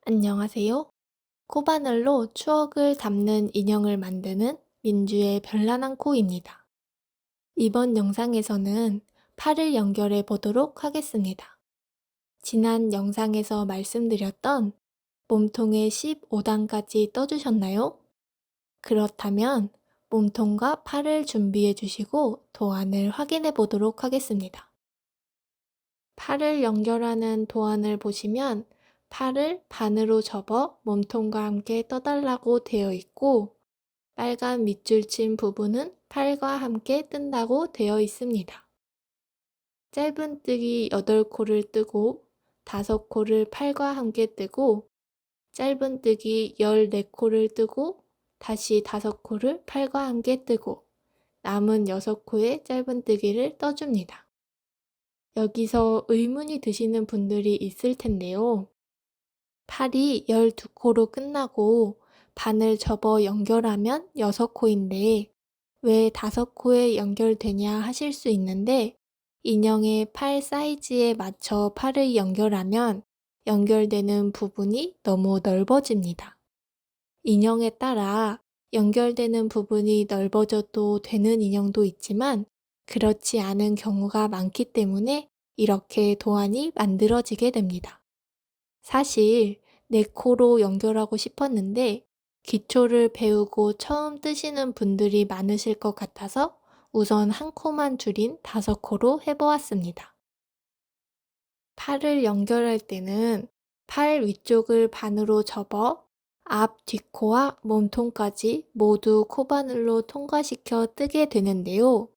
안녕하세요. 코바늘로 추억을 담는 인형을 만드는 민주의 별난한 코입니다. 이번 영상에서는 팔을 연결해 보도록 하겠습니다. 지난 영상에서 말씀드렸던 몸통의 15단까지 떠주셨나요? 그렇다면 몸통과 팔을 준비해 주시고 도안을 확인해 보도록 하겠습니다. 팔을 연결하는 도안을 보시면 팔을 반으로 접어 몸통과 함께 떠달라고 되어 있고 빨간 밑줄 친 부분은 팔과 함께 뜬다고 되어 있습니다. 짧은뜨기 8코를 뜨고 5코를 팔과 함께 뜨고 짧은뜨기 14코를 뜨고 다시 5코를 팔과 함께 뜨고 남은 6코의 짧은뜨기를 떠줍니다. 여기서 의문이 드시는 분들이 있을 텐데요. 팔이 12코로 끝나고 반을 접어 연결하면 6코인데 왜 5코에 연결되냐 하실 수 있는데 인형의 팔 사이즈에 맞춰 팔을 연결하면 연결되는 부분이 너무 넓어집니다. 인형에 따라 연결되는 부분이 넓어져도 되는 인형도 있지만 그렇지 않은 경우가 많기 때문에 이렇게 도안이 만들어지게 됩니다. 사실 4코로 연결하고 싶었는데 기초를 배우고 처음 뜨시는 분들이 많으실 것 같아서 우선 1코만 줄인 5코로 해보았습니다. 팔을 연결할 때는 팔 위쪽을 반으로 접어 앞, 뒷코와 몸통까지 모두 코바늘로 통과시켜 뜨게 되는데요.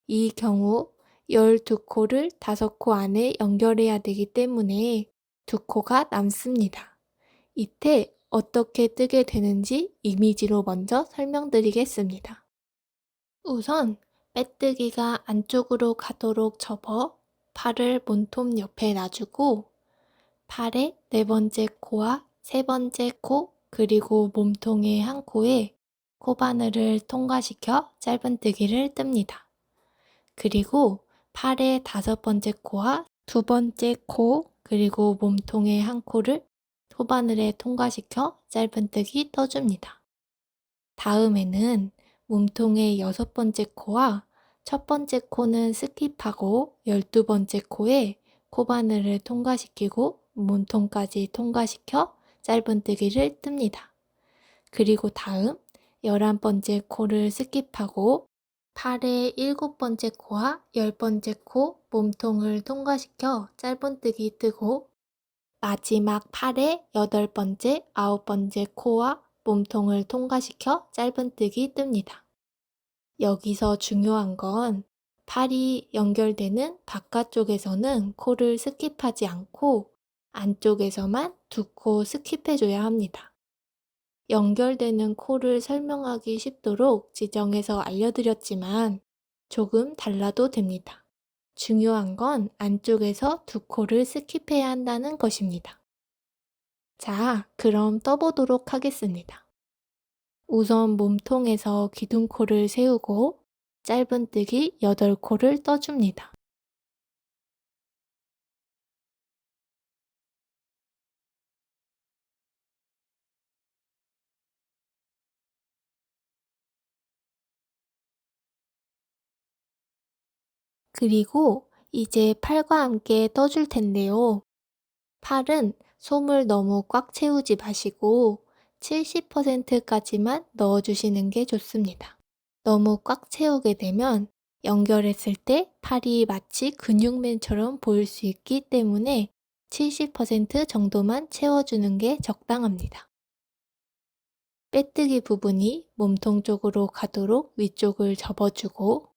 이 경우 12코를 5코 안에 연결해야 되기 때문에 2코가 남습니다. 이때 어떻게 뜨게 되는지 이미지로 먼저 설명드리겠습니다. 우선 빼뜨기가 안쪽으로 가도록 접어 팔을 몸통 옆에 놔주고 팔의 4번째 코와 3번째 코 그리고 몸통의 한 코에 코바늘을 통과시켜 짧은뜨기를 뜹니다. 그리고 팔의 5번째 코와 2번째 코 그리고 몸통의 한 코를 코바늘에 통과시켜 짧은뜨기 떠줍니다. 다음에는 몸통의 6번째 코와 첫 번째 코는 스킵하고 12번째 코에 코바늘을 통과시키고 몸통까지 통과시켜 짧은뜨기를 뜹니다. 그리고 다음 11번째 코를 스킵하고 팔의 7번째 코와 10번째 코 몸통을 통과시켜 짧은뜨기 뜨고 마지막 팔의 8번째, 9번째 코와 몸통을 통과시켜 짧은뜨기 뜹니다. 여기서 중요한 건 팔이 연결되는 바깥쪽에서는 코를 스킵하지 않고 안쪽에서만 2코 스킵해줘야 합니다. 연결되는 코를 설명하기 쉽도록 지정해서 알려드렸지만 조금 달라도 됩니다. 중요한 건 안쪽에서 2코를 스킵해야 한다는 것입니다. 자, 그럼 떠보도록 하겠습니다. 우선 몸통에서 기둥코를 세우고 짧은뜨기 8코를 떠줍니다. 그리고 이제 팔과 함께 떠줄 텐데요. 팔은 솜을 너무 꽉 채우지 마시고 70%까지만 넣어주시는 게 좋습니다. 너무 꽉 채우게 되면 연결했을 때 팔이 마치 근육맨처럼 보일 수 있기 때문에 70% 정도만 채워주는 게 적당합니다. 빼뜨기 부분이 몸통 쪽으로 가도록 위쪽을 접어주고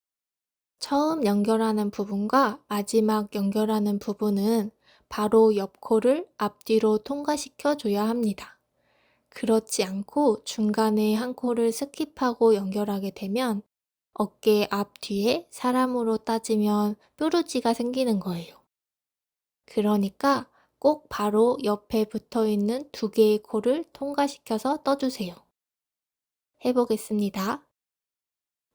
처음 연결하는 부분과 마지막 연결하는 부분은 바로 옆 코를 앞뒤로 통과시켜 줘야 합니다. 그렇지 않고 중간에 한 코를 스킵하고 연결하게 되면 어깨 앞뒤에 사람으로 따지면 뾰루지가 생기는 거예요. 그러니까 꼭 바로 옆에 붙어 있는 2개의 코를 통과시켜서 떠주세요. 해보겠습니다.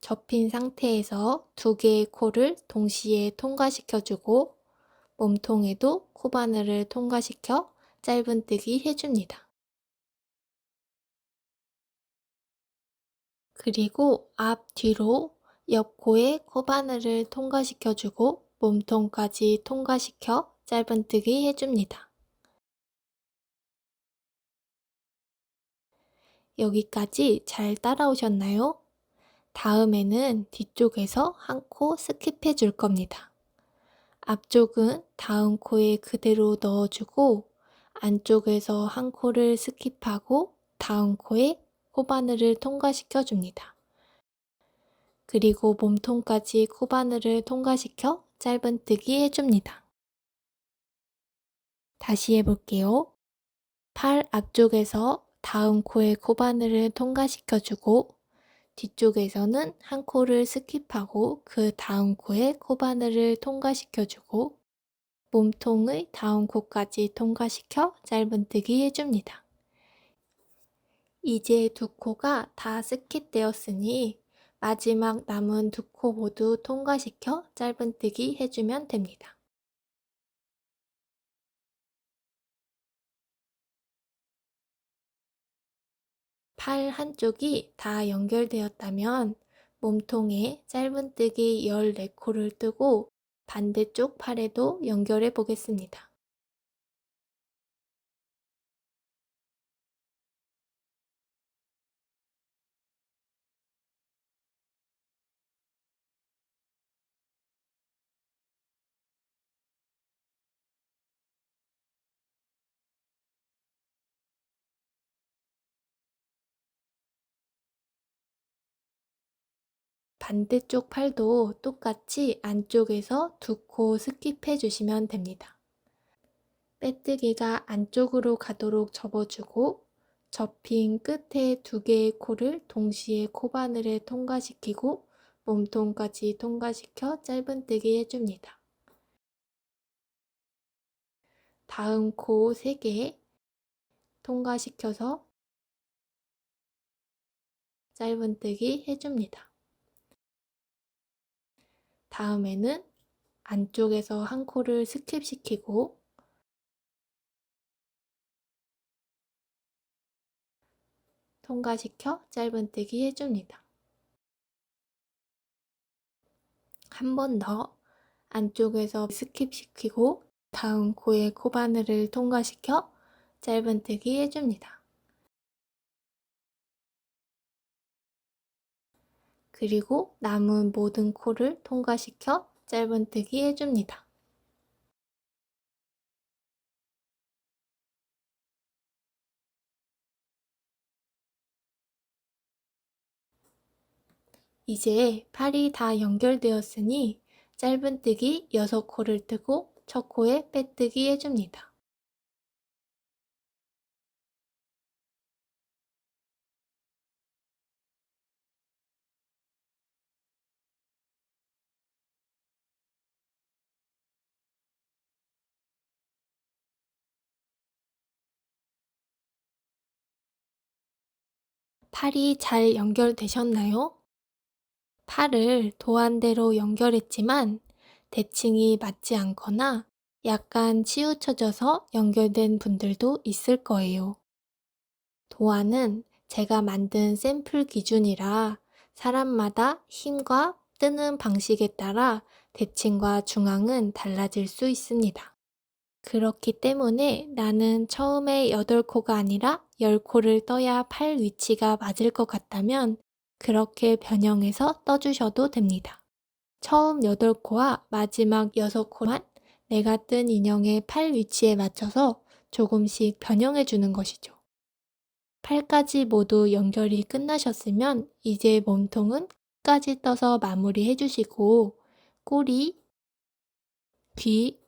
접힌 상태에서 2개의 코를 동시에 통과시켜주고 몸통에도 코바늘을 통과시켜 짧은뜨기 해줍니다. 그리고 앞, 뒤로 옆 코에 코바늘을 통과시켜주고 몸통까지 통과시켜 짧은뜨기 해줍니다. 여기까지 잘 따라오셨나요? 다음에는 뒤쪽에서 한 코 스킵해 줄 겁니다. 앞쪽은 다음 코에 그대로 넣어주고 안쪽에서 한 코를 스킵하고 다음 코에 코바늘을 통과시켜 줍니다. 그리고 몸통까지 코바늘을 통과시켜 짧은뜨기 해줍니다. 다시 해볼게요. 팔 앞쪽에서 다음 코에 코바늘을 통과시켜주고 뒤쪽에서는 한 코를 스킵하고 그 다음 코에 코바늘을 통과시켜주고 몸통의 다음 코까지 통과시켜 짧은뜨기 해줍니다. 이제 두 코가 다 스킵되었으니 마지막 남은 두 코 모두 통과시켜 짧은뜨기 해주면 됩니다. 팔 한쪽이 다 연결되었다면 몸통에 짧은뜨기 14코를 뜨고 반대쪽 팔에도 연결해 보겠습니다. 반대쪽 팔도 똑같이 안쪽에서 두 코 스킵해 주시면 됩니다. 빼뜨기가 안쪽으로 가도록 접어주고 접힌 끝에 두 개의 코를 동시에 코바늘에 통과시키고 몸통까지 통과시켜 짧은뜨기 해줍니다. 다음 코 3개 통과시켜서 짧은뜨기 해줍니다. 다음에는 안쪽에서 한 코를 스킵시키고 통과시켜 짧은뜨기 해줍니다. 한 번 더 안쪽에서 스킵시키고 다음 코에 코바늘을 통과시켜 짧은뜨기 해줍니다. 그리고 남은 모든 코를 통과시켜 짧은뜨기 해줍니다. 이제 팔이 다 연결되었으니 짧은뜨기 6코를 뜨고 첫 코에 빼뜨기 해줍니다. 팔이 잘 연결되셨나요? 팔을 도안대로 연결했지만 대칭이 맞지 않거나 약간 치우쳐져서 연결된 분들도 있을 거예요. 도안은 제가 만든 샘플 기준이라 사람마다 힘과 뜨는 방식에 따라 대칭과 중앙은 달라질 수 있습니다. 그렇기 때문에 나는 처음에 8코가 아니라 10코를 떠야 팔 위치가 맞을 것 같다면 그렇게 변형해서 떠주셔도 됩니다. 처음 8코와 마지막 6코만 내가 뜬 인형의 팔 위치에 맞춰서 조금씩 변형해 주는 것이죠. 팔까지 모두 연결이 끝나셨으면 이제 몸통은 끝까지 떠서 마무리 해주시고 꼬리, 귀,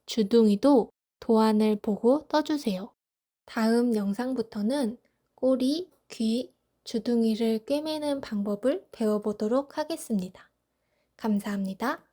주둥이도 도안을 보고 떠주세요. 다음 영상부터는 꼬리, 귀, 주둥이를 꿰매는 방법을 배워보도록 하겠습니다. 감사합니다.